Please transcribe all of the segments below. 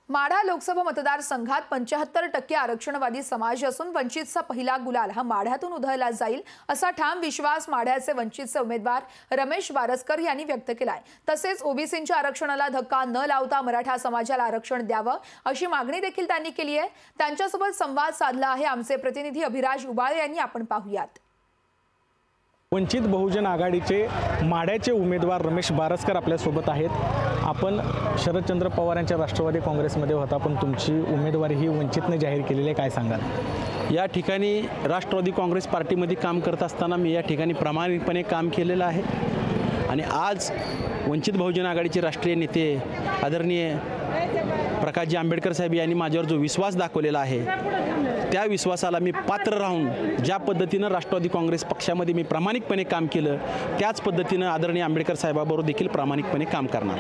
माढा लोकसभा मतदारसंघात 75% आरक्षणवादी समाज असून वंचितचा पहिला गुलाल हा माढ्यातून उधळला जाईल असा ठाम विश्वास माढ्याचे वंचितचे उमेदवार रमेश बारसकर यांनी व्यक्त केलाय। तसेच ओबीसींच्या आरक्षणाला धक्का न लावता मराठा समाजाला आरक्षण द्यावं अशी मागणी देखील त्यांनी केली आहे। त्यांच्यासोबत संवाद साधला आहे आमचे प्रतिनिधी अभिराज उबाळे यांनी। आपण पाहूयात। वंचित बहुजन आघाडीचे माढ्याचे उमेदवार रमेश बारसकर आपल्या सोबत आहेत। आपण शरदचंद्र पवार यांच्या राष्ट्रवादी काँग्रेसमध्ये होता, पण तुमची उमेदवारी ही वंचितने जाहीर केलेली आहे, काय सांगाल? या ठिकाणी राष्ट्रवादी काँग्रेस पार्टीमध्ये काम करत असताना मी या ठिकाणी प्रामाणिकपणे काम केलेलं आहे आणि आज वंचित बहुजन आघाडीचे राष्ट्रीय नेते आदरणीय प्रकाशजी आंबेडकर साहेब यांनी माझ्यावर जो विश्वास दाखवलेला आहे त्या विश्वासाला मी पात्र राहून ज्या पद्धतीनं राष्ट्रवादी काँग्रेस पक्षामध्ये मी प्रामाणिकपणे काम केलं त्याच पद्धतीनं आदरणीय आंबेडकर साहेबाबरोबर देखील प्रामाणिकपणे काम करणार।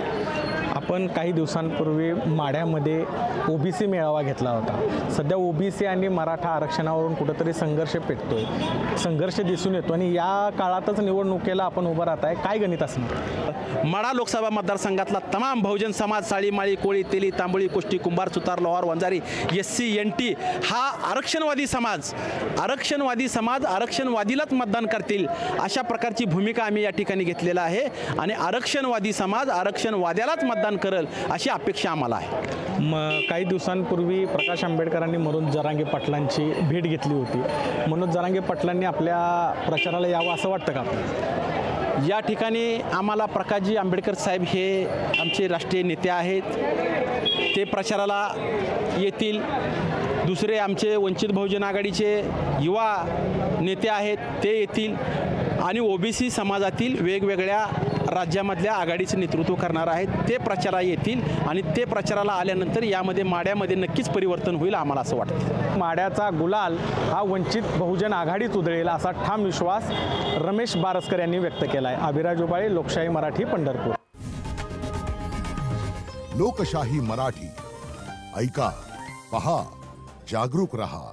आपण काही दिवसांपूर्वी माढ्यामध्ये ओबीसी मेळावा घेतला होता। सध्या ओबीसी आणि मराठा आरक्षणावरून कुठेतरी संघर्ष पेटतोय, संघर्ष दिसून येतो आणि या काळातच निवडणुकीला आपण उभं राहत आहे, काय गणित असणार? माढा लोकसभा मतदारसंघातला तमाम बहुजन समाज साळी माळी कोळी तेली तांबळी कुष्टी कुंभार सुतार लोहार वंजारी SC NT हा आरक्षणवादी समाज आरक्षणवादीलाच मतदान करतील अशा प्रकारची भूमिका आम्ही या ठिकाणी घेतलेला आहे आणि आरक्षणवादी समाज आरक्षणवाद्यालाच मतदान करेल अशी अपेक्षा आम्हाला आहे। काही दिवसांपूर्वी प्रकाश आंबेडकरांनी मनोज जरांगे पाटलांची भेट घेतली होती। मनोज जरांगे पाटलांनी आपल्या प्रचाराला यावं असं वाटतं का? या ठिकाणी आम्हाला प्रकाशजी आंबेडकर साहेब हे आमचे राष्ट्रीय नेते आहेत, ते प्रचाराला येतील। दुसरे आमचे वंचित बहुजन आघाडीचे युवा नेते आहेत ते येतील आणि ओबीसी समाजातील वेगवेगळ्या राज्यामधल्या आघाडीचं नेतृत्व करणार आहेत ते प्रचाराला येतील आणि ते प्रचाराला आल्यानंतर यामध्ये माढ्यामध्ये नक्कीच परिवर्तन होईल आम्हाला असं वाटतं। माढ्याचा गुलाल हा वंचित बहुजन आघाडीत उधळेल असा ठाम विश्वास रमेश बारसकर यांनी व्यक्त केला आहे। अभिराज उबाळे, लोकशाही मराठी, पंढरपूर। लोकशाही मराठी ऐका, पहा, जागरूक रहा।